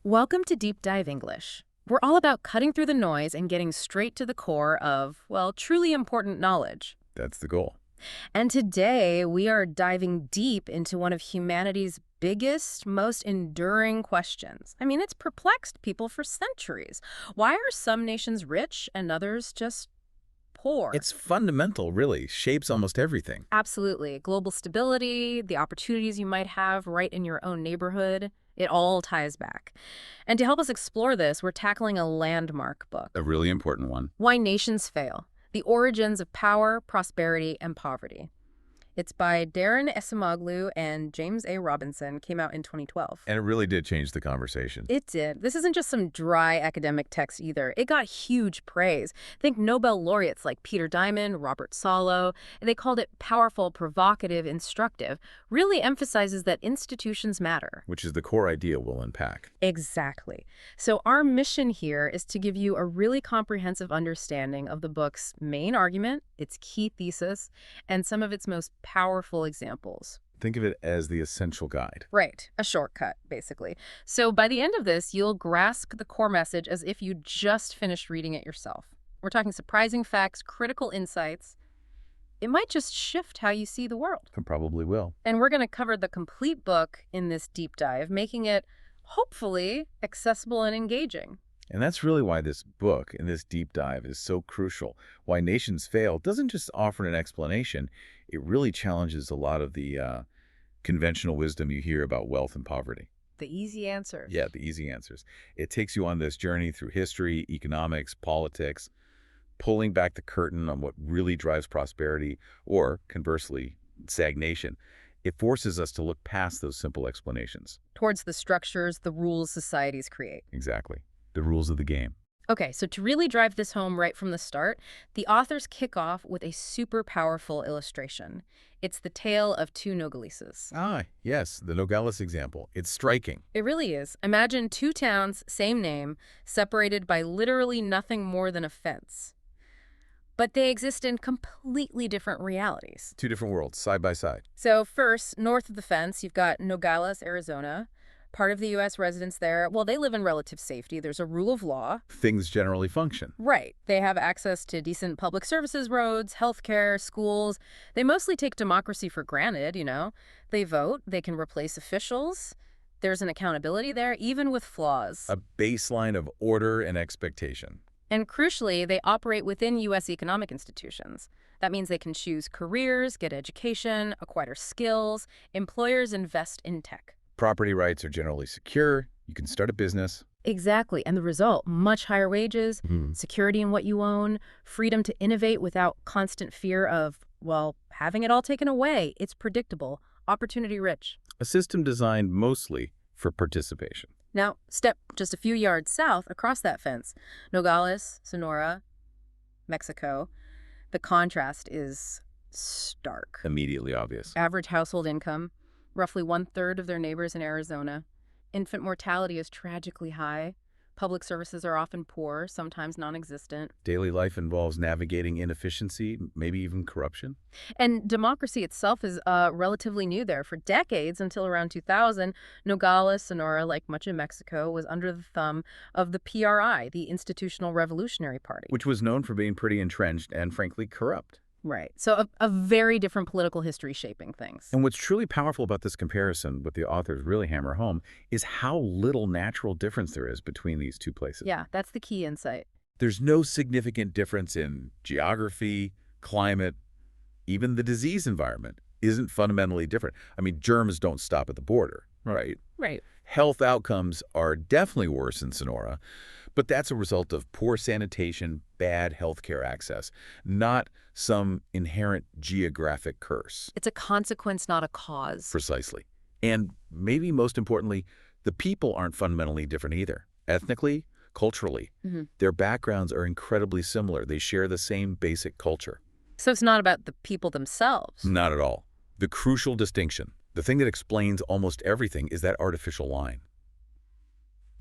Welcome to Deep Dive English. We're all about cutting through the noise and getting straight to the core of, well, truly important knowledge. That's the goal. And today we are diving deep into one of humanity's biggest, most enduring questions. I mean, it's perplexed people for centuries. Why are some nations rich and others just poor? It's fundamental, really. Shapes almost everything. Absolutely. Global stability, the opportunities you might have right in your own neighborhood, it all ties back. And to help us explore this, we're tackling a landmark book, A really important one. Why Nations Fail: The Origins of Power, Prosperity, and Poverty. It's by Daron Acemoglu and James A. Robinson, came out in 2012. And it really did change the conversation. It did. This isn't just some dry academic text either. It got huge praise. Think Nobel laureates like Peter Diamond, Robert Solow. They called it powerful, provocative, instructive. Really emphasizes that institutions matter. Which is the core idea we'll unpack. Exactly. So our mission here is to give you a really comprehensive understanding of the book's main argument, its key thesis, and some of its most powerful examples. Think of it as the essential guide. Right, a shortcut, basically. So by the end of this, you'll grasp the core message as if you just finished reading it yourself. We're talking surprising facts, critical insights. It might just shift how you see the world. It probably will. And we're going to cover the complete book in this deep dive, making it, hopefully, accessible and engaging. And that's really why this book and this deep dive is so crucial. Why Nations Fail doesn't just offer an explanation, it really challenges a lot of the conventional wisdom you hear about wealth and poverty. The easy answers. Yeah, the easy answers. It takes you on this journey through history, economics, politics, pulling back the curtain on what really drives prosperity, or, conversely, stagnation. It forces us to look past those simple explanations. Towards the structures, the rules societies create. Exactly. The rules of the game. Okay, so to really drive this home right from the start, the authors kick off with a super powerful illustration. It's the tale of two Nogaleses. Ah, yes, the Nogales example. It's striking. It really is. Imagine two towns, same name, separated by literally nothing more than a fence. But they exist in completely different realities. Two different worlds, side by side. So first, north of the fence, you've got Nogales, Arizona. Part of the U.S. residents there, well, they live in relative safety. There's a rule of law. Things generally function. Right. They have access to decent public services, roads, healthcare, schools. They mostly take democracy for granted, you know. They vote. They can replace officials. There's an accountability there, even with flaws. A baseline of order and expectation. And crucially, they operate within U.S. economic institutions. That means they can choose careers, get education, acquire skills. Employers invest in tech. Property rights are generally secure. You can start a business. Exactly. And the result, much higher wages, security in what you own, freedom to innovate without constant fear of, well, having it all taken away. It's predictable, opportunity rich. A system designed mostly for participation. Now, step just a few yards south across that fence, Nogales, Sonora, Mexico. The contrast is stark. Immediately obvious. Average household income, roughly 1/3 of their neighbors in Arizona. Infant mortality is tragically high. Public services are often poor, sometimes non-existent. Daily life involves navigating inefficiency, maybe even corruption. And democracy itself is relatively new there. For decades, until around 2000, Nogales, Sonora, like much of Mexico, was under the thumb of the PRI, the Institutional Revolutionary Party. Which was known for being pretty entrenched and, frankly, corrupt. Right. So a very different political history shaping things. And what's truly powerful about this comparison, what the authors really hammer home, is how little natural difference there is between these two places. Yeah, that's the key insight. There's no significant difference in geography, climate, even the disease environment isn't fundamentally different. I mean, germs don't stop at the border, right? Right. Health outcomes are definitely worse in Sonora, but that's a result of poor sanitation, bad healthcare access, not some inherent geographic curse. It's a consequence, not a cause. Precisely. And maybe most importantly, the people aren't fundamentally different either. Ethnically, culturally, their backgrounds are incredibly similar. They share the same basic culture. So it's not about the people themselves. Not at all. The crucial distinction, the thing that explains almost everything, is that artificial line.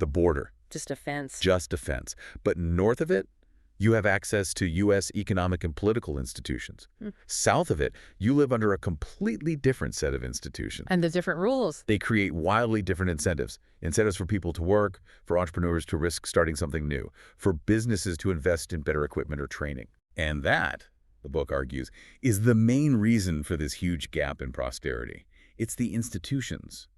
The border. Just a fence. Just a fence. But north of it, You have access to U.S. economic and political institutions. South of it, you live under a completely different set of institutions. And the different rules. They create wildly different incentives. Incentives for people to work, for entrepreneurs to risk starting something new, for businesses to invest in better equipment or training. And that, the book argues, is the main reason for this huge gap in prosperity. It's the institutions.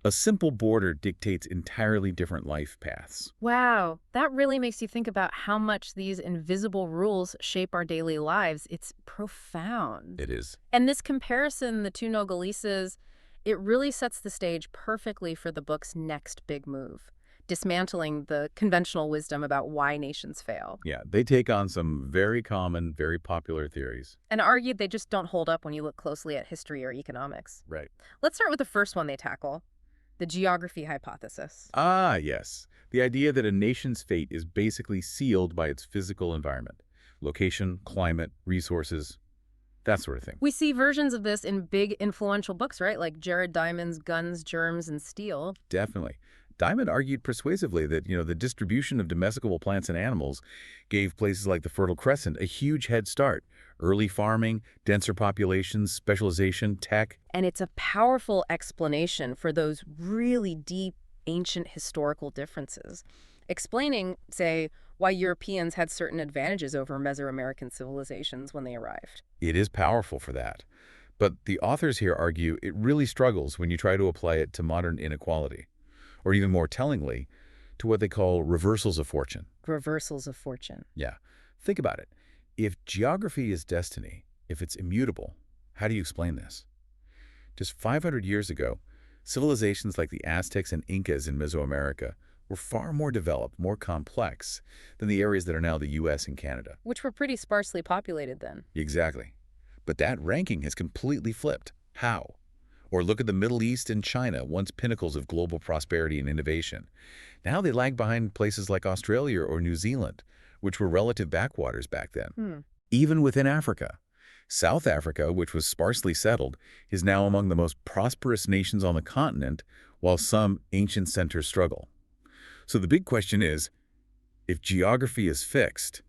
A simple border dictates entirely different life paths. Wow, that really makes you think about how much these invisible rules shape our daily lives. It's profound. It is. And this comparison, the two Nogaleses, it really sets the stage perfectly for the book's next big move, dismantling the conventional wisdom about why nations fail. Yeah, they take on some very common, very popular theories. And argue they just don't hold up when you look closely at history or economics. Right. Let's start with the first one they tackle. The geography hypothesis. Ah, yes. The idea that a nation's fate is basically sealed by its physical environment. Location, climate, resources, that sort of thing. We see versions of this in big influential books, right? Like Jared Diamond's Guns, Germs, and Steel. Definitely. Diamond argued persuasively that, the distribution of domesticable plants and animals gave places like the Fertile Crescent a huge head start. Early farming, denser populations, specialization, tech. And it's a powerful explanation for those really deep, ancient historical differences, explaining, say, why Europeans had certain advantages over Mesoamerican civilizations when they arrived. It is powerful for that. But the authors here argue it really struggles when you try to apply it to modern inequality, or even more tellingly, to what they call reversals of fortune. Reversals of fortune. Yeah. Think about it. If geography is destiny, if it's immutable, how do you explain this? Just 500 years ago, civilizations like the Aztecs and Incas in Mesoamerica were far more developed, more complex than the areas that are now the U.S. and Canada. Which were pretty sparsely populated then. Exactly. But that ranking has completely flipped. How? Or look at the Middle East and China, once pinnacles of global prosperity and innovation. Now they lag behind places like Australia or New Zealand, which were relative backwaters back then. Even within Africa. South Africa, which was sparsely settled, is now among the most prosperous nations on the continent, while some ancient centers struggle. So the big question is, if geography is fixed,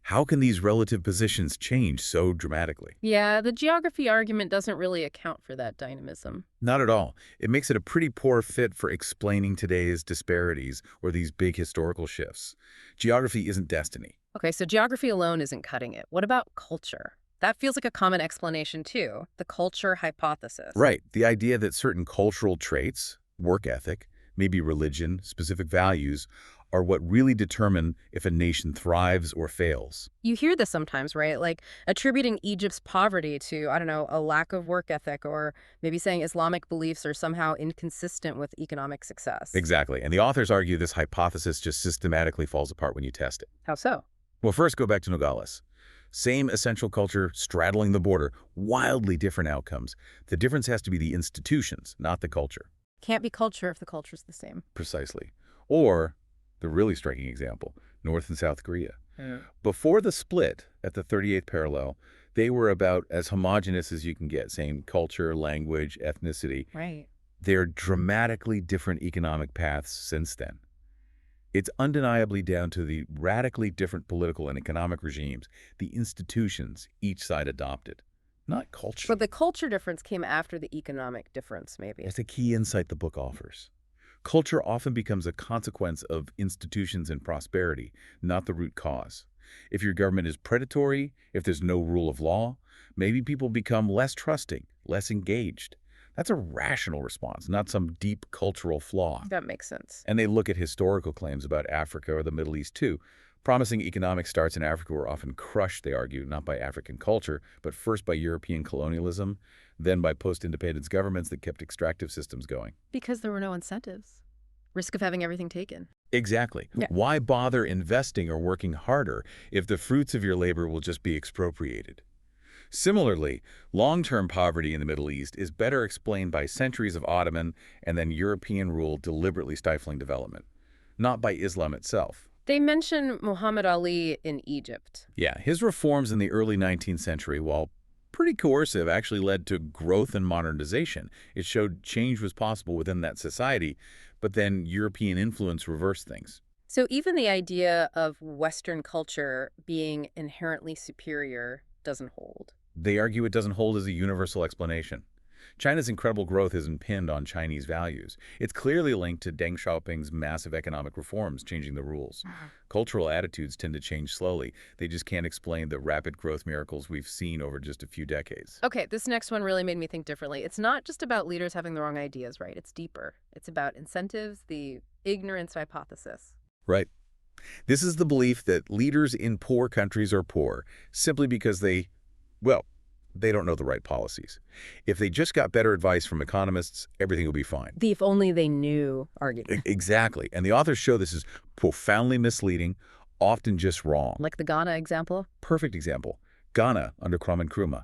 how can these relative positions change so dramatically? Yeah, the geography argument doesn't really account for that dynamism. Not at all. It makes it a pretty poor fit for explaining today's disparities or these big historical shifts. Geography isn't destiny. Okay, so geography alone isn't cutting it. What about culture? That feels like a common explanation too, the culture hypothesis. Right. The idea that certain cultural traits, work ethic, maybe religion, specific values, are what really determine if a nation thrives or fails. You hear this sometimes, right? Like attributing Egypt's poverty to, I don't know, a lack of work ethic, or maybe saying Islamic beliefs are somehow inconsistent with economic success. Exactly. And the authors argue this hypothesis just systematically falls apart when you test it. How so? Well, first go back to Nogales. Same essential culture, straddling the border, wildly different outcomes. The difference has to be the institutions, not the culture. Can't be culture if the culture's the same. Precisely. Or the really striking example, North and South Korea. Before the split at the 38th parallel, they were about as homogenous as you can get, same culture, language, ethnicity. Right. They're dramatically different economic paths since then. It's undeniably down to the radically different political and economic regimes, the institutions each side adopted, not culture. But the culture difference came after the economic difference, maybe. That's a key insight the book offers. Culture often becomes a consequence of institutions and prosperity, not the root cause. If your government is predatory, if there's no rule of law, maybe people become less trusting, less engaged. That's a rational response, not some deep cultural flaw. That makes sense. And they look at historical claims about Africa or the Middle East too. Promising economic starts in Africa were often crushed, they argue, not by African culture, but first by European colonialism, then by post-independence governments that kept extractive systems going. Because there were no incentives. Risk of having everything taken. Exactly. Yeah. Why bother investing or working harder if the fruits of your labor will just be expropriated? Similarly, long-term poverty in the Middle East is better explained by centuries of Ottoman and then European rule deliberately stifling development, not by Islam itself. They mention Muhammad Ali in Egypt. Yeah, his reforms in the early 19th century, while pretty coercive, actually led to growth and modernization. It showed change was possible within that society, but then European influence reversed things. So even the idea of Western culture being inherently superior doesn't hold. They argue it doesn't hold as a universal explanation. China's incredible growth isn't pinned on Chinese values. It's clearly linked to Deng Xiaoping's massive economic reforms changing the rules. Cultural attitudes tend to change slowly. They just can't explain the rapid growth miracles we've seen over just a few decades. Okay, this next one really made me think differently. It's not just about leaders having the wrong ideas, right? It's deeper. It's about incentives, the ignorance hypothesis. Right. This is the belief that leaders in poor countries are poor simply because well, they don't know the right policies. If they just got better advice from economists, everything will be fine. The if only they knew argument. Exactly. And the authors show this is profoundly misleading, often just wrong. Like the Ghana example? Perfect example. Ghana under Kwame Nkrumah.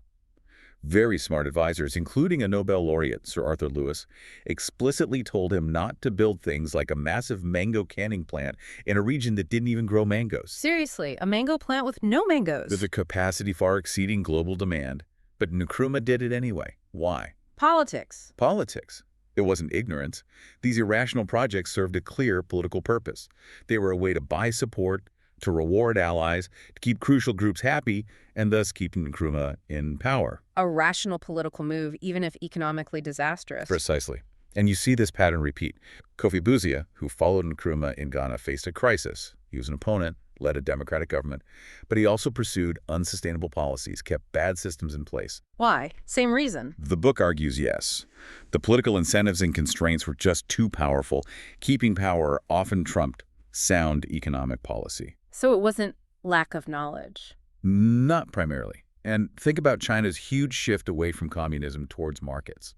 Very smart advisors, including a Nobel laureate, Sir Arthur Lewis, explicitly told him not to build things like a massive mango canning plant in a region that didn't even grow mangoes. Seriously, a mango plant with no mangoes. With a capacity far exceeding global demand. But Nkrumah did it anyway. Why? Politics. Politics. It wasn't ignorance. These irrational projects served a clear political purpose. They were a way to buy support, to reward allies, to keep crucial groups happy, and thus keeping Nkrumah in power. A rational political move, even if economically disastrous. Precisely. And you see this pattern repeat. Kofi Buzia, who followed Nkrumah in Ghana, faced a crisis. He was an opponent, led a democratic government, but he also pursued unsustainable policies, kept bad systems in place. Why? Same reason. The book argues yes. The political incentives and constraints were just too powerful. Keeping power often trumped sound economic policy. So it wasn't lack of knowledge. Not primarily. And think about China's huge shift away from communism towards markets.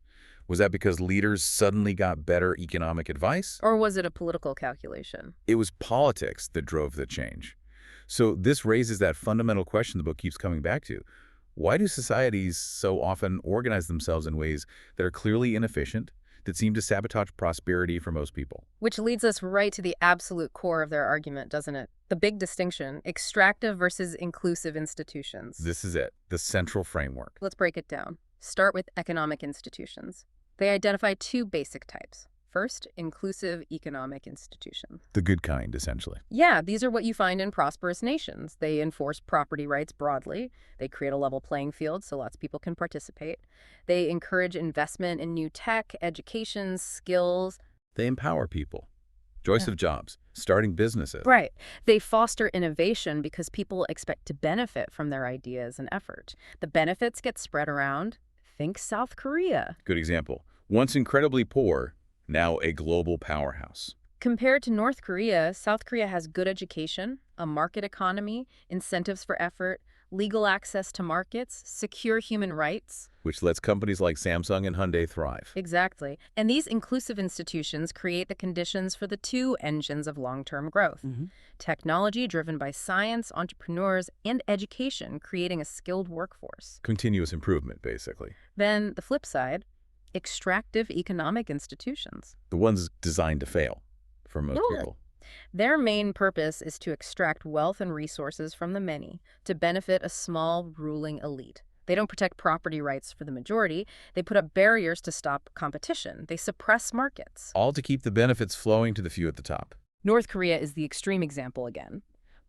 Was that because leaders suddenly got better economic advice? Or was it a political calculation? It was politics that drove the change. So this raises that fundamental question the book keeps coming back to. Why do societies so often organize themselves in ways that are clearly inefficient, that seem to sabotage prosperity for most people? Which leads us right to the absolute core of their argument, doesn't it? The big distinction, extractive versus inclusive institutions. This is it, the central framework. Let's break it down. Start with economic institutions. They identify two basic types. First, inclusive economic institutions. The good kind, essentially. Yeah, these are what you find in prosperous nations. They enforce property rights broadly. They create a level playing field so lots of people can participate. They encourage investment in new tech, education, skills. They empower people. Choice of jobs, starting businesses. Right. They foster innovation because people expect to benefit from their ideas and effort. The benefits get spread around. Think South Korea. Good example. Once incredibly poor, now a global powerhouse. Compared to North Korea, South Korea has good education, a market economy, incentives for effort, legal access to markets, secure human rights. Which lets companies like Samsung and Hyundai thrive. Exactly. And these inclusive institutions create the conditions for the two engines of long-term growth. Technology driven by science, entrepreneurs, and education, creating a skilled workforce. Continuous improvement, basically. Then the flip side, extractive economic institutions. The ones designed to fail for most people. Their main purpose is to extract wealth and resources from the many to benefit a small ruling elite. They don't protect property rights for the majority. They put up barriers to stop competition. They suppress markets. All to keep the benefits flowing to the few at the top. North Korea is the extreme example again.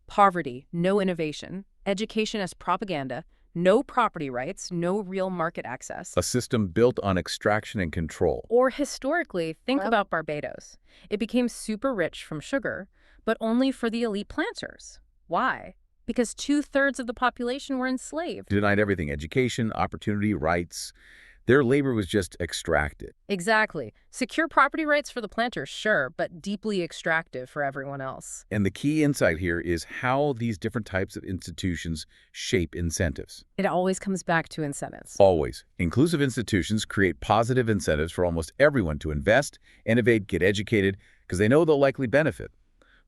Poverty, no innovation, education as propaganda, no property rights, no real market access. A system built on extraction and control. Or historically, think about Barbados. It became super rich from sugar, but only for the elite planters. Why? Because 2/3 of the population were enslaved. Denied everything, education, opportunity, rights. Their labor was just extracted. Exactly. Secure property rights for the planters, sure, but deeply extractive for everyone else. And the key insight here is how these different types of institutions shape incentives. It always comes back to incentives. Always. Inclusive institutions create positive incentives for almost everyone to invest, innovate, get educated, because they know they'll likely benefit.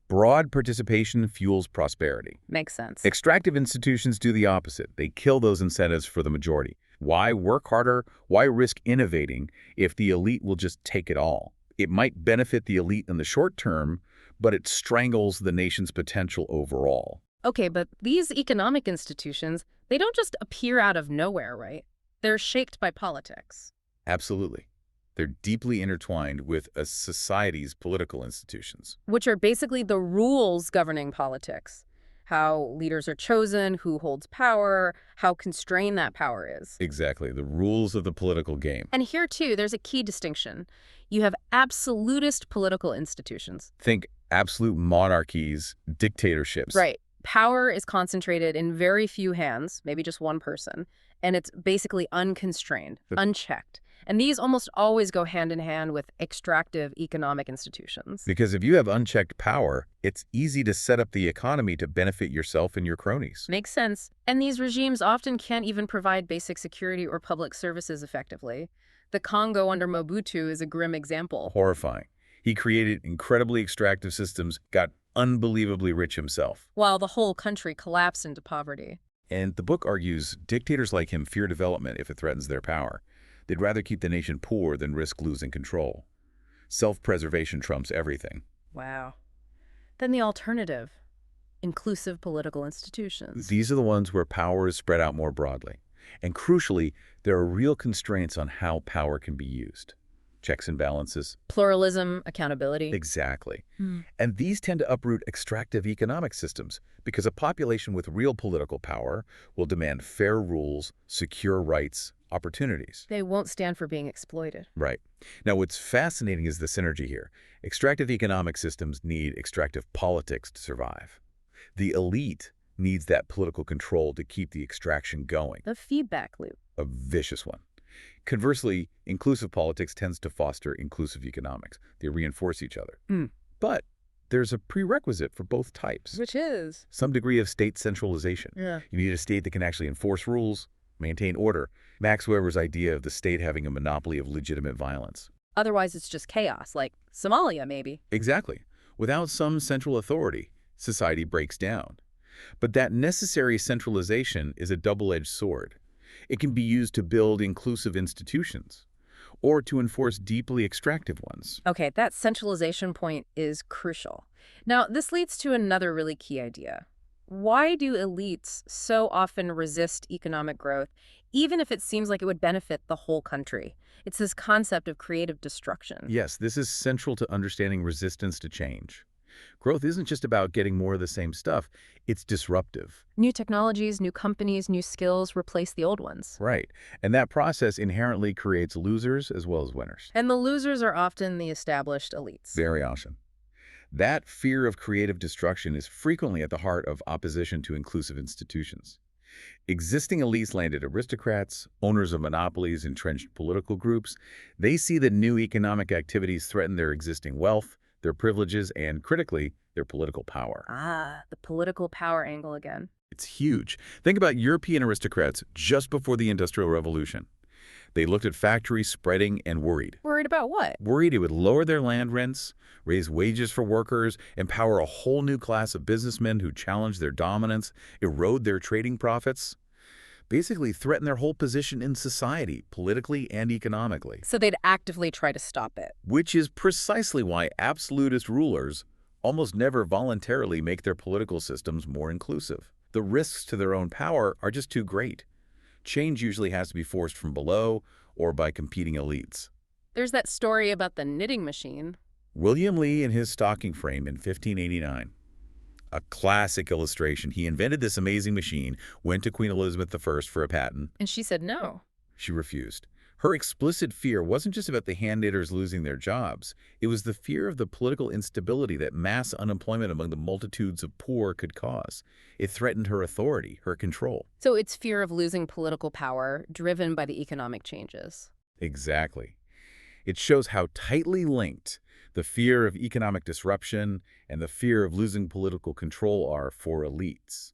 Broad participation fuels prosperity. Makes sense. Extractive institutions do the opposite. They kill those incentives for the majority. Why work harder? Why risk innovating if the elite will just take it all? It might benefit the elite in the short term, but it strangles the nation's potential overall. Okay, but these economic institutions, they don't just appear out of nowhere, right? They're shaped by politics. Absolutely. They're deeply intertwined with a society's political institutions. Which are basically the rules governing politics. How leaders are chosen, who holds power, how constrained that power is. Exactly, the rules of the political game. And here, too, there's a key distinction. You have absolutist political institutions. Think absolute monarchies, dictatorships. Right. Power is concentrated in very few hands, maybe just one person, and it's basically unconstrained, unchecked. And these almost always go hand in hand with extractive economic institutions. Because if you have unchecked power, it's easy to set up the economy to benefit yourself and your cronies. Makes sense. And these regimes often can't even provide basic security or public services effectively. The Congo under Mobutu is a grim example. Horrifying. He created incredibly extractive systems, got unbelievably rich himself. While the whole country collapsed into poverty. And the book argues dictators like him fear development if it threatens their power. They'd rather keep the nation poor than risk losing control. Self-preservation trumps everything. Wow. Then the alternative, inclusive political institutions. These are the ones where power is spread out more broadly. And crucially, there are real constraints on how power can be used. Checks and balances. Pluralism, accountability. Exactly. And these tend to uproot extractive economic systems because a population with real political power will demand fair rules, secure rights, opportunities. They won't stand for being exploited. Right. Now, what's fascinating is the synergy here. Extractive economic systems need extractive politics to survive. The elite needs that political control to keep the extraction going. The feedback loop. A vicious one. Conversely, inclusive politics tends to foster inclusive economics. They reinforce each other. But there's a prerequisite for both types. Which is? Some degree of state centralization. Yeah. You need a state that can actually enforce rules, maintain order. Max Weber's idea of the state having a monopoly of legitimate violence. Otherwise, it's just chaos, like Somalia, maybe. Exactly. Without some central authority, society breaks down. But that necessary centralization is a double-edged sword. It can be used to build inclusive institutions or to enforce deeply extractive ones. Okay, that centralization point is crucial. Now, this leads to another really key idea. Why do elites so often resist economic growth, even if it seems like it would benefit the whole country? It's this concept of creative destruction. Yes, this is central to understanding resistance to change. Growth isn't just about getting more of the same stuff. It's disruptive. New technologies, new companies, new skills replace the old ones. Right. And that process inherently creates losers as well as winners. And the losers are often the established elites. Very often. That fear of creative destruction is frequently at the heart of opposition to inclusive institutions. Existing elites landed aristocrats, owners of monopolies, entrenched political groups. They see that new economic activities threaten their existing wealth, their privileges, and, critically, their political power. Ah, the political power angle again. It's huge. Think about European aristocrats just before the Industrial Revolution. They looked at factories spreading and worried. Worried about what? Worried it would lower their land rents, raise wages for workers, empower a whole new class of businessmen who challenge their dominance, erode their trading profits, basically threaten their whole position in society, politically and economically. So they'd actively try to stop it. Which is precisely why absolutist rulers almost never voluntarily make their political systems more inclusive. The risks to their own power are just too great. Change usually has to be forced from below or by competing elites. There's that story about the knitting machine. William Lee in his stocking frame in 1589. A classic illustration. He invented this amazing machine, went to Queen Elizabeth I for a patent. And she said no. She refused. Her explicit fear wasn't just about the hand knitters losing their jobs. It was the fear of the political instability that mass unemployment among the multitudes of poor could cause. It threatened her authority, her control. So it's fear of losing political power driven by the economic changes. Exactly. It shows how tightly linked the fear of economic disruption and the fear of losing political control are for elites.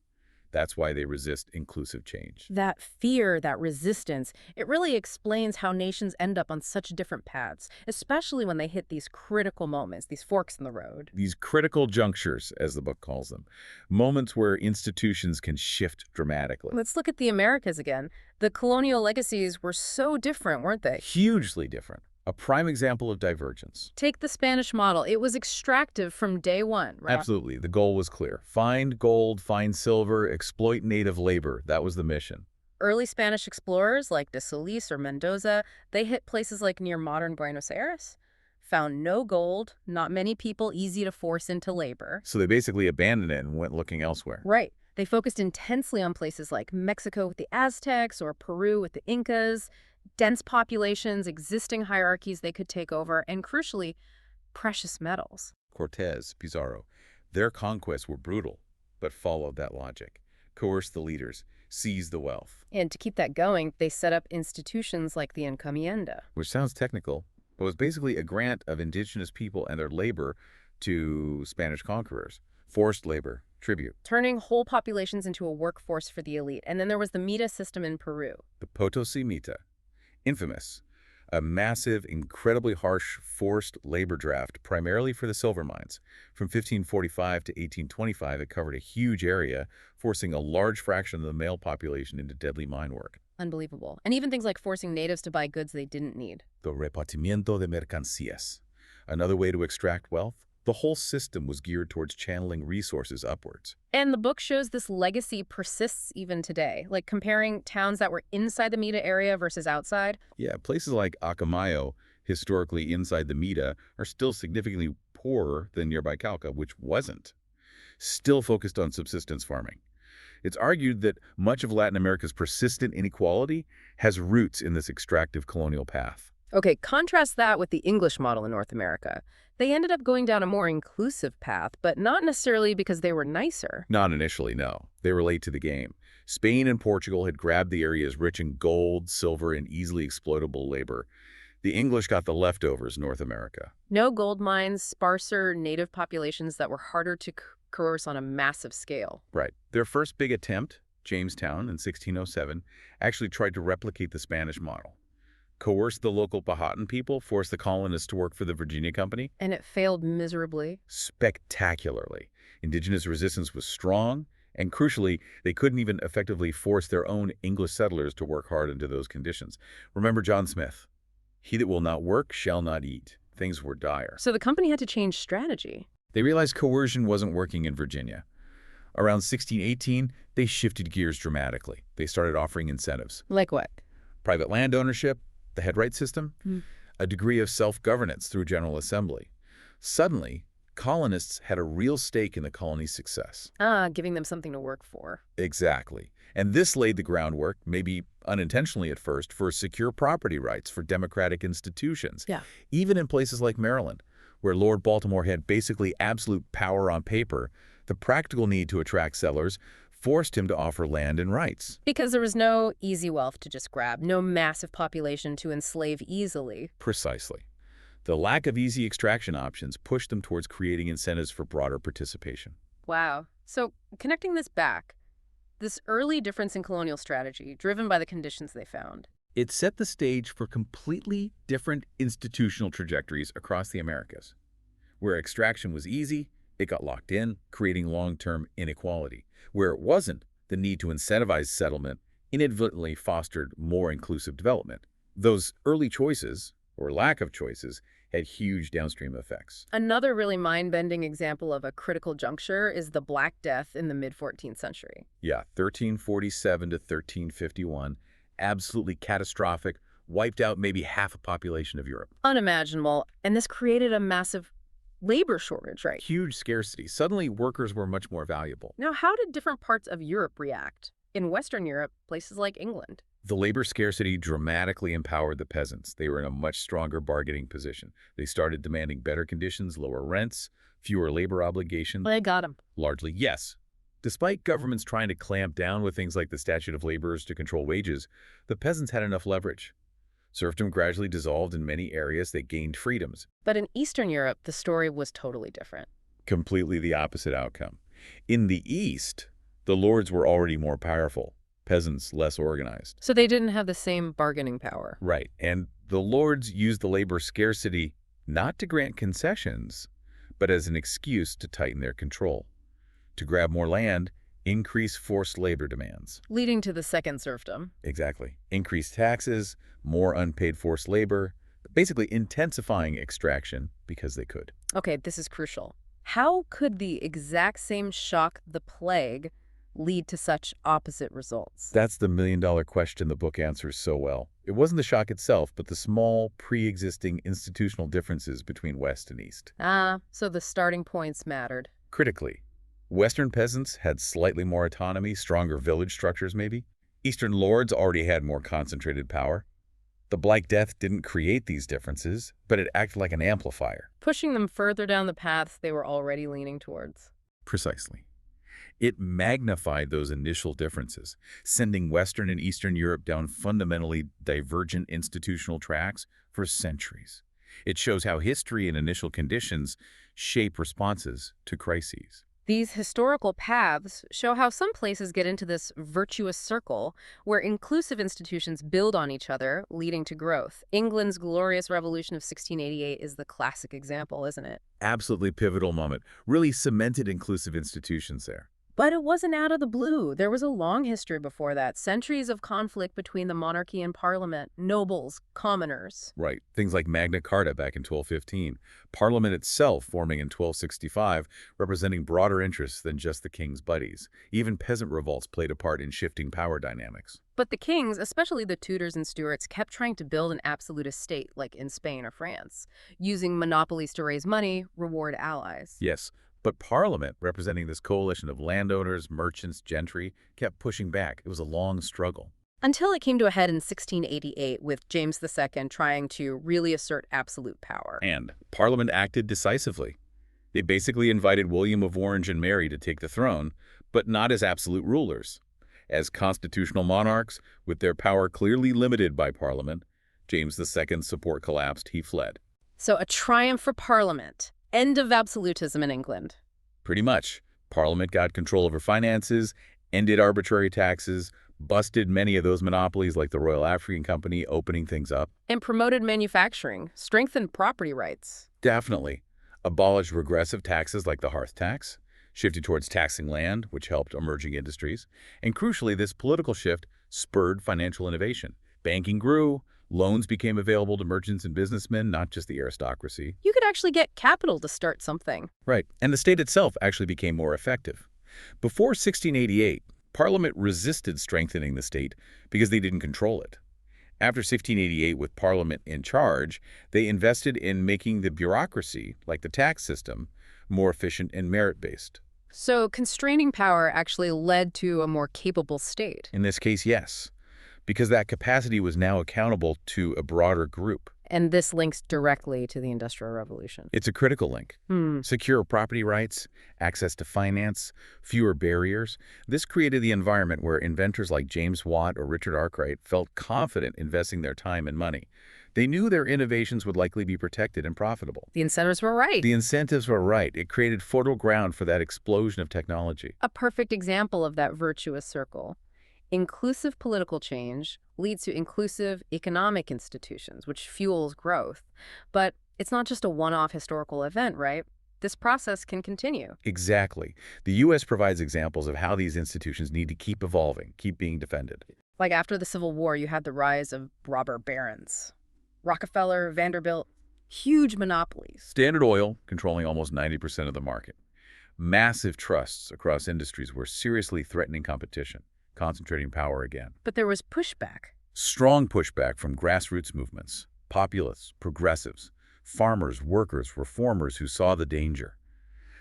That's why they resist inclusive change. That fear, that resistance, it really explains how nations end up on such different paths, especially when they hit these critical moments, these forks in the road. These critical junctures, as the book calls them, moments where institutions can shift dramatically. Let's look at the Americas again. The colonial legacies were so different, weren't they? Hugely different. A prime example of divergence. Take the Spanish model. It was extractive from day one, right? Absolutely. The goal was clear. Find gold, find silver, exploit native labor. That was the mission. Early Spanish explorers like de Solis or Mendoza, they hit places like near modern Buenos Aires, found no gold, not many people easy to force into labor. So they basically abandoned it and went looking elsewhere. Right. They focused intensely on places like Mexico with the Aztecs or Peru with the Incas, dense populations, existing hierarchies they could take over, and crucially, precious metals. Cortés, Pizarro, their conquests were brutal, but followed that logic. Coerced the leaders, seized the wealth. And to keep that going, they set up institutions like the encomienda. Which sounds technical, but was basically a grant of indigenous people and their labor to Spanish conquerors. Forced labor, tribute. Turning whole populations into a workforce for the elite. And then there was the Mita system in Peru. The Potosí Mita, infamous. A massive, incredibly harsh forced labor draft, primarily for the silver mines. From 1545 to 1825, it covered a huge area, forcing a large fraction of the male population into deadly mine work. Unbelievable. And even things like forcing natives to buy goods they didn't need. The repartimiento de mercancías. Another way to extract wealth. The whole system was geared towards channeling resources upwards. And the book shows this legacy persists even today, like comparing towns that were inside the Mita area versus outside. Yeah, places like Acamayo, historically inside the Mita, are still significantly poorer than nearby Cauca, which wasn't. Still focused on subsistence farming. It's argued that much of Latin America's persistent inequality has roots in this extractive colonial path. Okay, contrast that with the English model in North America. They ended up going down a more inclusive path, but not necessarily because they were nicer. Not initially, no. They were late to the game. Spain and Portugal had grabbed the areas rich in gold, silver, and easily exploitable labor. The English got the leftovers, North America. No gold mines, sparser native populations that were harder to coerce on a massive scale. Right. Their first big attempt, Jamestown in 1607, actually tried to replicate the Spanish model. Coerced the local Powhatan people, forced the colonists to work for the Virginia Company. And it failed miserably. Spectacularly. Indigenous resistance was strong, and crucially, they couldn't even effectively force their own English settlers to work hard under those conditions. Remember John Smith? He that will not work shall not eat. Things were dire. So the company had to change strategy. They realized coercion wasn't working in Virginia. Around 1618, they shifted gears dramatically. They started offering incentives. Like what? Private land ownership, the headright system, a degree of self-governance through General Assembly. Suddenly, colonists had a real stake in the colony's success. Giving them something to work for. Exactly. And this laid the groundwork, maybe unintentionally at first, for secure property rights for democratic institutions. Yeah. Even in places like Maryland, where Lord Baltimore had basically absolute power on paper, the practical need to attract settlers forced him to offer land and rights. Because there was no easy wealth to just grab, no massive population to enslave easily. Precisely. The lack of easy extraction options pushed them towards creating incentives for broader participation. Wow. So connecting this back, this early difference in colonial strategy, driven by the conditions they found. It set the stage for completely different institutional trajectories across the Americas. Where extraction was easy, it got locked in, creating long-term inequality. Where it wasn't, the need to incentivize settlement inadvertently fostered more inclusive development. Those early choices, or lack of choices, had huge downstream effects. Another really mind-bending example of a critical juncture is the Black Death in the mid-14th century. Yeah, 1347 to 1351, absolutely catastrophic, wiped out maybe half a population of Europe. Unimaginable, and this created a massive labor shortage, right? Huge scarcity. Suddenly, workers were much more valuable. Now, how did different parts of Europe react? In Western Europe, places like England. The labor scarcity dramatically empowered the peasants. They were in a much stronger bargaining position. They started demanding better conditions, lower rents, fewer labor obligations. They got them. Largely, yes. Despite governments trying to clamp down with things like the statute of laborers to control wages, the peasants had enough leverage. Serfdom gradually dissolved in many areas that gained freedoms. But in Eastern Europe, the story was totally different. Completely the opposite outcome. In the East, the lords were already more powerful, peasants less organized. So they didn't have the same bargaining power. Right, and the lords used the labor scarcity not to grant concessions, but as an excuse to tighten their control. To grab more land, increase forced labor demands. Leading to the second serfdom. Exactly. Increased taxes, more unpaid forced labor, basically intensifying extraction because they could. Okay, this is crucial. How could the exact same shock, the plague, lead to such opposite results? That's the million-dollar question the book answers so well. It wasn't the shock itself, but the small, pre-existing institutional differences between West and East. Ah, so the starting points mattered. Critically, Western peasants had slightly more autonomy, stronger village structures maybe. Eastern lords already had more concentrated power. The Black Death didn't create these differences, but it acted like an amplifier. Pushing them further down the paths they were already leaning towards. Precisely. It magnified those initial differences, sending Western and Eastern Europe down fundamentally divergent institutional tracks for centuries. It shows how history and initial conditions shape responses to crises. These historical paths show how some places get into this virtuous circle where inclusive institutions build on each other, leading to growth. England's Glorious Revolution of 1688 is the classic example, isn't it? Absolutely pivotal moment, really cemented inclusive institutions there. But it wasn't out of the blue. There was a long history before that, centuries of conflict between the monarchy and parliament, nobles, commoners. Right. Things like Magna Carta back in 1215, Parliament itself forming in 1265, representing broader interests than just the king's buddies. Even peasant revolts played a part in shifting power dynamics. But the kings, especially the Tudors and Stuarts, kept trying to build an absolutist state, like in Spain or France, using monopolies to raise money, reward allies. Yes, but Parliament, representing this coalition of landowners, merchants, gentry, kept pushing back. It was a long struggle. Until it came to a head in 1688 with James II trying to really assert absolute power. And Parliament acted decisively. They basically invited William of Orange and Mary to take the throne, but not as absolute rulers. As constitutional monarchs, with their power clearly limited by Parliament, James II's support collapsed. He fled. So a triumph for Parliament. End of absolutism in England. Pretty much. Parliament got control over finances, ended arbitrary taxes, busted many of those monopolies like the Royal African Company, opening things up. And promoted manufacturing, strengthened property rights. Definitely. Abolished regressive taxes like the hearth tax, shifted towards taxing land, which helped emerging industries. And crucially, this political shift spurred financial innovation. Banking grew, loans became available to merchants and businessmen, not just the aristocracy. You could actually get capital to start something. Right, and the state itself actually became more effective. Before 1688, Parliament resisted strengthening the state because they didn't control it. After 1688, with Parliament in charge, they invested in making the bureaucracy, like the tax system, more efficient and merit-based. So constraining power actually led to a more capable state. In this case, yes, because that capacity was now accountable to a broader group. And this links directly to the Industrial Revolution. It's a critical link. Secure property rights, access to finance, fewer barriers. This created the environment where inventors like James Watt or Richard Arkwright felt confident investing their time and money. They knew their innovations would likely be protected and profitable. The incentives were right. The incentives were right. It created fertile ground for that explosion of technology. A perfect example of that virtuous circle. Inclusive political change leads to inclusive economic institutions, which fuels growth. But it's not just a one-off historical event, right? This process can continue. Exactly. The U.S. provides examples of how these institutions need to keep evolving, keep being defended. Like after the Civil War, you had the rise of robber barons. Rockefeller, Vanderbilt, huge monopolies. Standard Oil controlling almost 90% of the market. Massive trusts across industries were seriously threatening competition, concentrating power again. But there was pushback. Strong pushback from grassroots movements, populists, progressives, farmers, workers, reformers who saw the danger.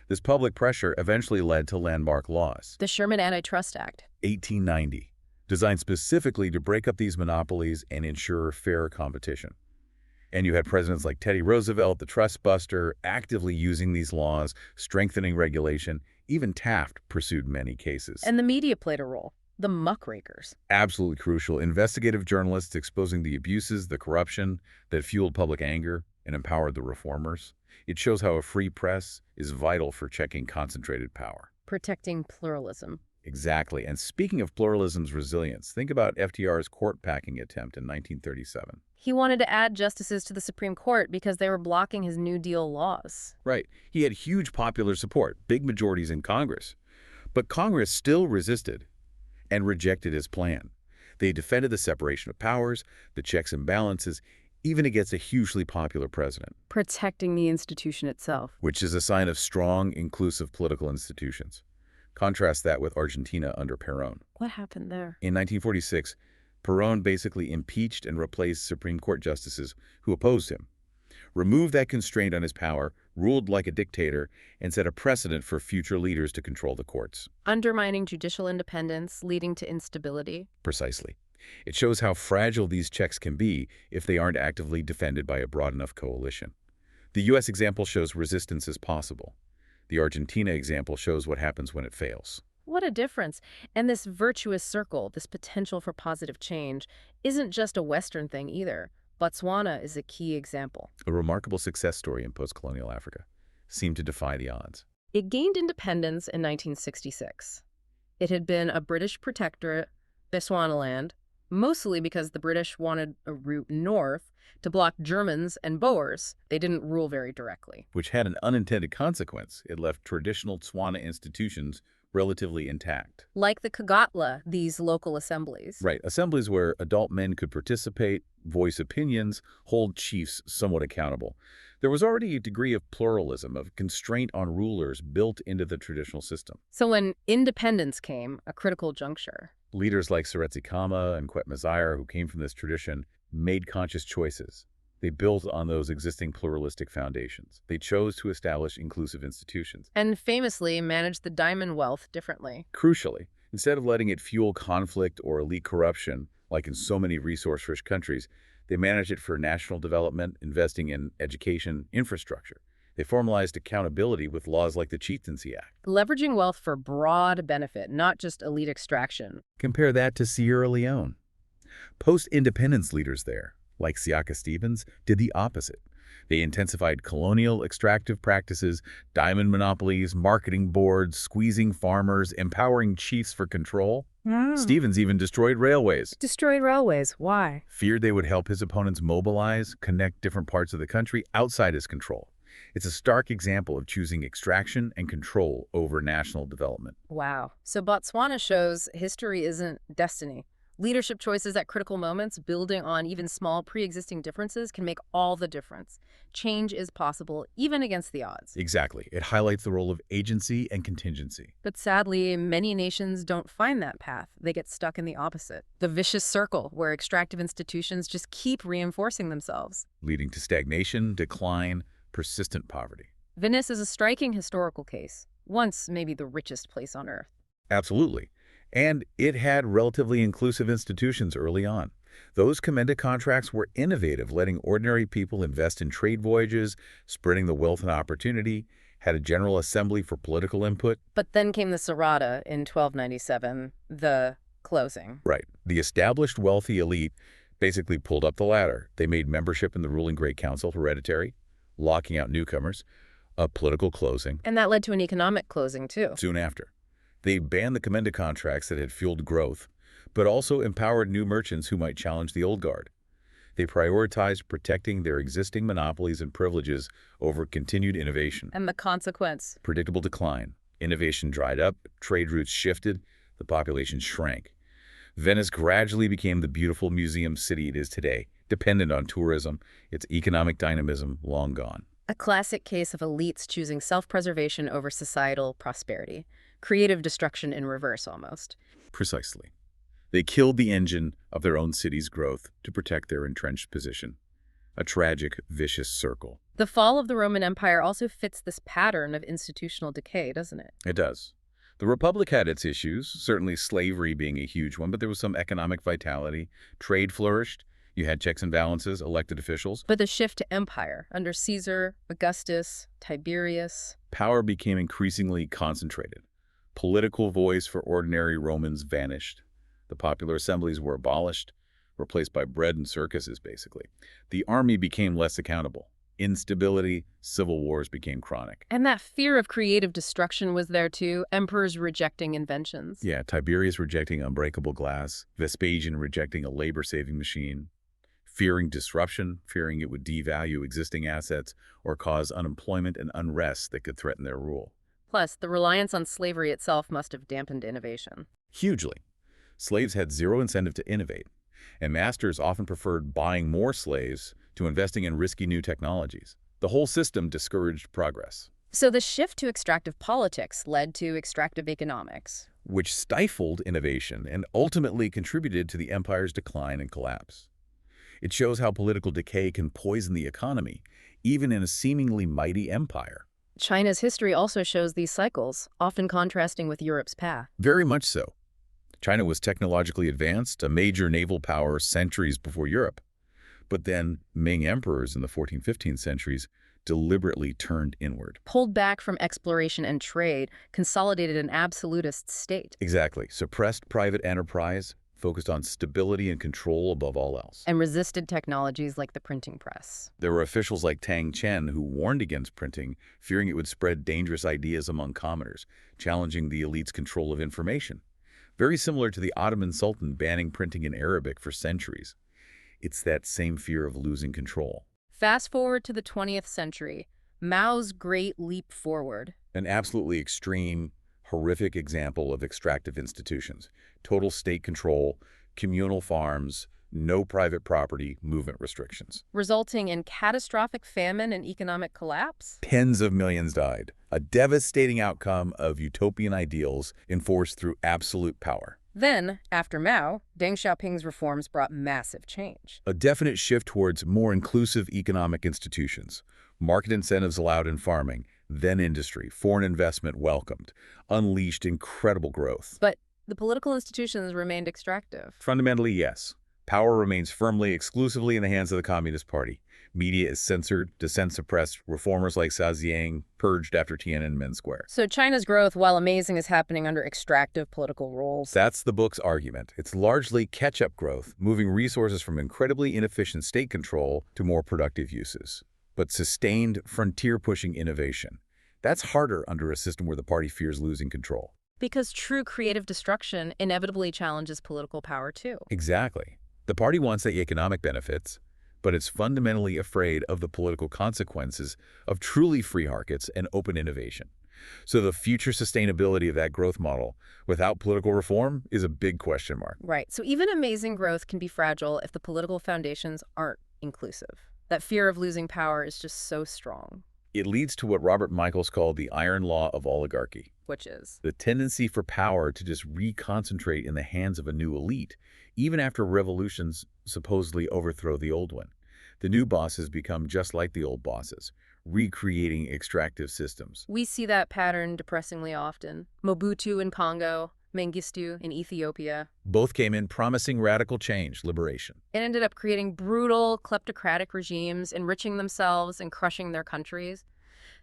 This public pressure eventually led to landmark laws. The Sherman Antitrust Act. 1890, designed specifically to break up these monopolies and ensure fair competition. And you had presidents like Teddy Roosevelt, the trust buster, actively using these laws, strengthening regulation. Even Taft pursued many cases. And the media played a role. The muckrakers. Absolutely crucial. Investigative journalists exposing the abuses, the corruption that fueled public anger and empowered the reformers. It shows how a free press is vital for checking concentrated power. Protecting pluralism. Exactly. And speaking of pluralism's resilience, think about FDR's court-packing attempt in 1937. He wanted to add justices to the Supreme Court because they were blocking his New Deal laws. Right. He had huge popular support, big majorities in Congress. But Congress still resisted and rejected his plan. They defended the separation of powers, the checks and balances, even against a hugely popular president. Protecting the institution itself. Which is a sign of strong, inclusive political institutions. Contrast that with Argentina under Perón. What happened there? In 1946, Perón basically impeached and replaced Supreme Court justices who opposed him, removed that constraint on his power, ruled like a dictator, and set a precedent for future leaders to control the courts. Undermining judicial independence, leading to instability. Precisely. It shows how fragile these checks can be if they aren't actively defended by a broad enough coalition. The U.S. example shows resistance is possible. The Argentina example shows what happens when it fails. What a difference. And this virtuous circle, this potential for positive change, isn't just a Western thing either. Botswana is a key example. A remarkable success story in post-colonial Africa seemed to defy the odds. It gained independence in 1966. It had been a British protectorate, Bechuanaland, mostly because the British wanted a route north to block Germans and Boers. They didn't rule very directly. Which had an unintended consequence. It left traditional Tswana institutions relatively intact. Like the Kagatla, these local assemblies. Right, assemblies where adult men could participate, voice opinions, hold chiefs somewhat accountable. There was already a degree of pluralism, of constraint on rulers built into the traditional system. So when independence came, a critical juncture. Leaders like Seretse Khama and Kwet Mazaire, who came from this tradition, made conscious choices. They built on those existing pluralistic foundations. They chose to establish inclusive institutions. And famously managed the diamond wealth differently. Crucially, instead of letting it fuel conflict or elite corruption, like in so many resource-rich countries, they managed it for national development, investing in education, infrastructure. They formalized accountability with laws like the Chieftaincy Act. Leveraging wealth for broad benefit, not just elite extraction. Compare that to Sierra Leone. Post-independence leaders there, like Siaka Stevens, did the opposite. They intensified colonial extractive practices, diamond monopolies, marketing boards, squeezing farmers, empowering chiefs for control. Stevens even destroyed railways. Destroyed railways. Why? Feared they would help his opponents mobilize, connect different parts of the country outside his control. It's a stark example of choosing extraction and control over national development. Wow. So Botswana shows history isn't destiny. Leadership choices at critical moments, building on even small pre-existing differences, can make all the difference. Change is possible, even against the odds. Exactly. It highlights the role of agency and contingency. But sadly, many nations don't find that path. They get stuck in the opposite. The vicious circle, where extractive institutions just keep reinforcing themselves. Leading to stagnation, decline, persistent poverty. Venice is a striking historical case. Once maybe the richest place on Earth. Absolutely. And it had relatively inclusive institutions early on. Those commended contracts were innovative, letting ordinary people invest in trade voyages, spreading the wealth and opportunity, had a general assembly for political input. But then came the Serrata in 1297, the closing. Right. The established wealthy elite basically pulled up the ladder. They made membership in the ruling Great Council hereditary, locking out newcomers, a political closing. And that led to an economic closing, too. Soon after. They banned the commended contracts that had fueled growth, but also empowered new merchants who might challenge the old guard. They prioritized protecting their existing monopolies and privileges over continued innovation. And the consequence? Predictable decline. Innovation dried up, trade routes shifted, the population shrank. Venice gradually became the beautiful museum city it is today, dependent on tourism, its economic dynamism long gone. A classic case of elites choosing self-preservation over societal prosperity. Creative destruction in reverse, almost. Precisely. They killed the engine of their own city's growth to protect their entrenched position. A tragic, vicious circle. The fall of the Roman Empire also fits this pattern of institutional decay, doesn't it? It does. The Republic had its issues, certainly slavery being a huge one, but there was some economic vitality. Trade flourished. You had checks and balances, elected officials. But the shift to empire, under Caesar, Augustus, Tiberius. Power became increasingly concentrated. Political voice for ordinary Romans vanished. The popular assemblies were abolished, replaced by bread and circuses, basically. The army became less accountable. Instability, civil wars became chronic. And that fear of creative destruction was there too, emperors rejecting inventions. Yeah, Tiberius rejecting unbreakable glass, Vespasian rejecting a labor-saving machine, fearing disruption, fearing it would devalue existing assets or cause unemployment and unrest that could threaten their rule. Plus, the reliance on slavery itself must have dampened innovation. Hugely. Slaves had zero incentive to innovate, and masters often preferred buying more slaves to investing in risky new technologies. The whole system discouraged progress. So the shift to extractive politics led to extractive economics. which stifled innovation and ultimately contributed to the empire's decline and collapse. It shows how political decay can poison the economy, even in a seemingly mighty empire. China's history also shows these cycles, often contrasting with Europe's path. Very much so. China was technologically advanced, a major naval power centuries before Europe. But then Ming emperors in the 14th, 15th centuries deliberately turned inward. Pulled back from exploration and trade, consolidated an absolutist state. Exactly. Suppressed private enterprise, focused on stability and control above all else. And resisted technologies like the printing press. There were officials like Tang Chen who warned against printing, fearing it would spread dangerous ideas among commoners, challenging the elite's control of information. Very similar to the Ottoman Sultan banning printing in Arabic for centuries. It's that same fear of losing control. Fast forward to the 20th century, Mao's great leap forward. An absolutely extreme, horrific example of extractive institutions. Total state control, communal farms, no private property, movement restrictions. Resulting in catastrophic famine and economic collapse? Tens of millions died. A devastating outcome of utopian ideals enforced through absolute power. Then, after Mao, Deng Xiaoping's reforms brought massive change. A definite shift towards more inclusive economic institutions. Market incentives allowed in farming, then industry, foreign investment welcomed, unleashed incredible growth. But the political institutions remained extractive. Fundamentally, yes. Power remains firmly, exclusively in the hands of the Communist Party. Media is censored, dissent suppressed, reformers like Xi Jinping purged after Tiananmen Square. So China's growth, while amazing, is happening under extractive political rules. That's the book's argument. It's largely catch-up growth, moving resources from incredibly inefficient state control to more productive uses. But sustained, frontier-pushing innovation. That's harder under a system where the party fears losing control. Because true creative destruction inevitably challenges political power, too. Exactly. The party wants the economic benefits, but it's fundamentally afraid of the political consequences of truly free markets and open innovation. So the future sustainability of that growth model without political reform is a big question mark. Right. So even amazing growth can be fragile if the political foundations aren't inclusive. That fear of losing power is just so strong. It leads to what Robert Michaels called the iron law of oligarchy. Which is? The tendency for power to just reconcentrate in the hands of a new elite, even after revolutions supposedly overthrow the old one. The new bosses become just like the old bosses, recreating extractive systems. We see that pattern depressingly often. Mobutu in Congo, Mengistu in Ethiopia. Both came in promising radical change, liberation. It ended up creating brutal, kleptocratic regimes, enriching themselves and crushing their countries.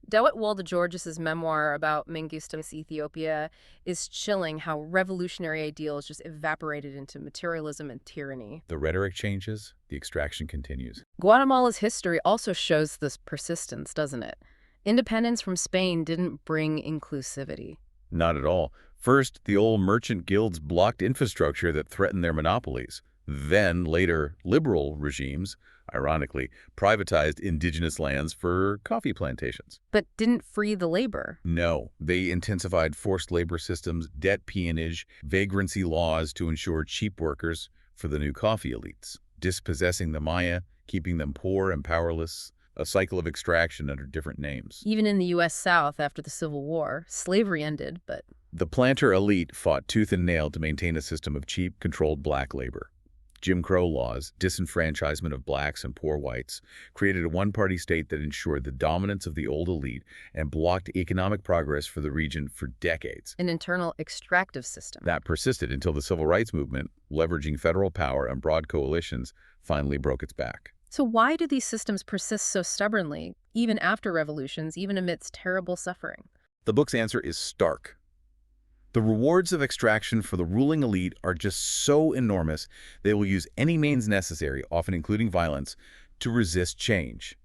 Dawit Walda-Georges's memoir about Mengistu's Ethiopia is chilling how revolutionary ideals just evaporated into materialism and tyranny. The rhetoric changes, the extraction continues. Guatemala's history also shows this persistence, doesn't it? Independence from Spain didn't bring inclusivity. Not at all. First, the old merchant guilds blocked infrastructure that threatened their monopolies. Then, later, liberal regimes, ironically, privatized indigenous lands for coffee plantations. But didn't free the labor. No, they intensified forced labor systems, debt peonage, vagrancy laws to ensure cheap workers for the new coffee elites, dispossessing the Maya, keeping them poor and powerless, a cycle of extraction under different names. Even in the U.S. South after the Civil War, slavery ended, but the planter elite fought tooth and nail to maintain a system of cheap, controlled black labor. Jim Crow laws, disenfranchisement of blacks and poor whites, created a one-party state that ensured the dominance of the old elite and blocked economic progress for the region for decades. an internal extractive system. That persisted until the civil rights movement, leveraging federal power and broad coalitions, finally broke its back. So why do these systems persist so stubbornly, even after revolutions, even amidst terrible suffering? The book's answer is stark. The rewards of extraction for the ruling elite are just so enormous, they will use any means necessary, often including violence, to resist change.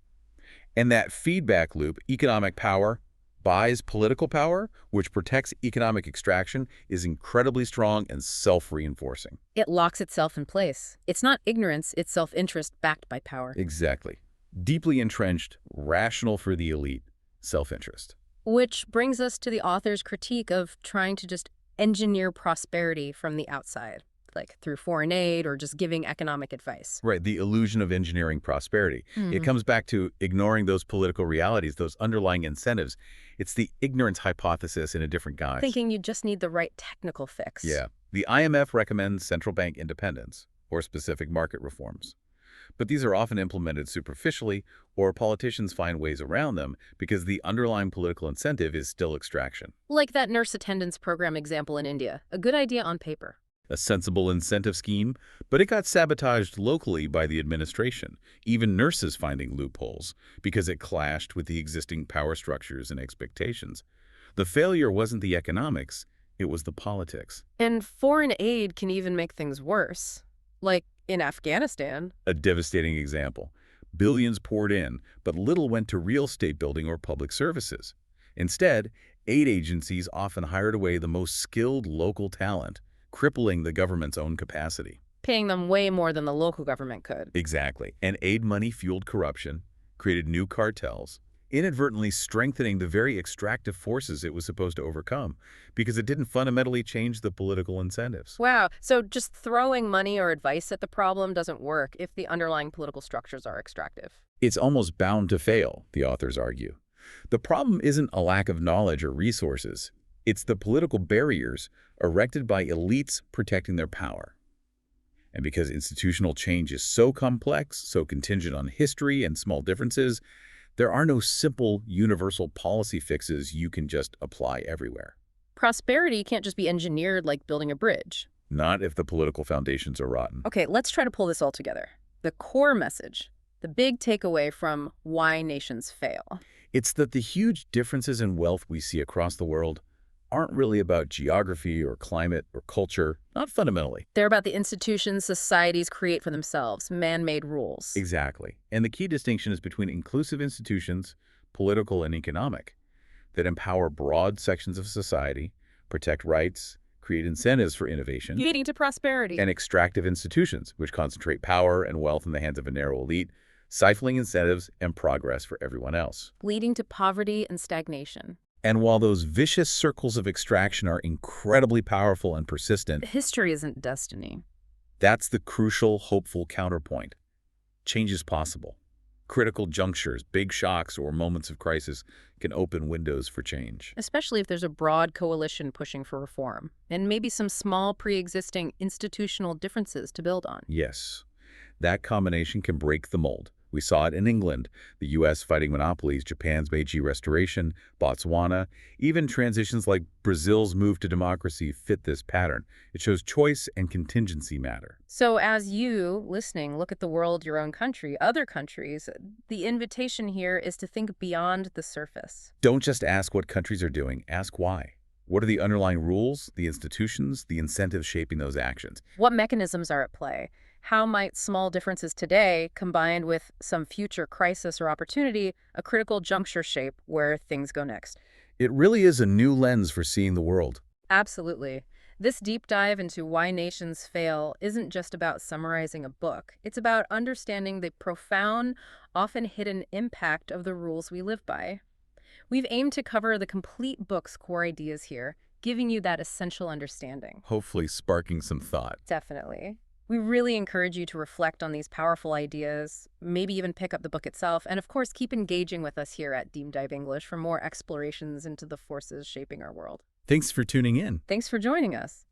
And that feedback loop, economic power buys political power, which protects economic extraction, is incredibly strong and self-reinforcing. It locks itself in place. It's not ignorance, it's self-interest backed by power. Exactly. Deeply entrenched, rational for the elite, self-interest. Which brings us to the author's critique of trying to just engineer prosperity from the outside. like through foreign aid or just giving economic advice. Right, the illusion of engineering prosperity. It Hmm. comes back to ignoring those political realities, those underlying incentives. It's the ignorance hypothesis in a different guise. Thinking you just need the right technical fix. Yeah. The IMF recommends central bank independence or specific market reforms. But these are often implemented superficially, or politicians find ways around them because the underlying political incentive is still extraction. Like that nurse attendance program example in India. A good idea on paper. A sensible incentive scheme, but it got sabotaged locally by the administration, even nurses finding loopholes, because it clashed with the existing power structures and expectations. The failure wasn't the economics, it was the politics. And foreign aid can even make things worse. Like in Afghanistan. A devastating example. Billions poured in, but little went to real estate building or public services. Instead, aid agencies often hired away the most skilled local talent, crippling the government's own capacity. Paying them way more than the local government could. Exactly. And aid money fueled corruption, created new cartels, inadvertently strengthening the very extractive forces it was supposed to overcome because it didn't fundamentally change the political incentives. Wow, so just throwing money or advice at the problem doesn't work if the underlying political structures are extractive. It's almost bound to fail, the authors argue. The problem isn't a lack of knowledge or resources. It's the political barriers erected by elites protecting their power. And because institutional change is so complex, so contingent on history and small differences, there are no simple, universal policy fixes you can just apply everywhere. Prosperity can't just be engineered like building a bridge. Not if the political foundations are rotten. Okay, let's try to pull this all together. The core message, the big takeaway from Why Nations Fail. It's that the huge differences in wealth we see across the world aren't really about geography or climate or culture, not fundamentally. They're about the institutions societies create for themselves, man-made rules. Exactly. And the key distinction is between inclusive institutions, political and economic, that empower broad sections of society, protect rights, create incentives for innovation, Leading to prosperity. and extractive institutions, which concentrate power and wealth in the hands of a narrow elite, stifling incentives and progress for everyone else. Leading to poverty and stagnation. And while those vicious circles of extraction are incredibly powerful and persistent, History isn't destiny. that's the crucial, hopeful counterpoint. Change is possible. Critical junctures, big shocks, or moments of crisis can open windows for change. Especially if there's a broad coalition pushing for reform, and maybe some small pre-existing institutional differences to build on. Yes, that combination can break the mold. We saw it in England, the U.S. fighting monopolies, Japan's Meiji Restoration, Botswana. Even transitions like Brazil's move to democracy fit this pattern. It shows choice and contingency matter. So as you, listening, look at the world, your own country, other countries, the invitation here is to think beyond the surface. Don't just ask what countries are doing, ask why. What are the underlying rules, the institutions, the incentives shaping those actions? What mechanisms are at play? How might small differences today, combined with some future crisis or opportunity, a critical juncture shape where things go next? It really is a new lens for seeing the world. Absolutely. This deep dive into why nations fail isn't just about summarizing a book. It's about understanding the profound, often hidden impact of the rules we live by. We've aimed to cover the complete book's core ideas here, giving you that essential understanding. Hopefully sparking some thought. Definitely. We really encourage you to reflect on these powerful ideas, maybe even pick up the book itself, and of course keep engaging with us here at Deep Dive English for more explorations into the forces shaping our world. Thanks for tuning in. Thanks for joining us.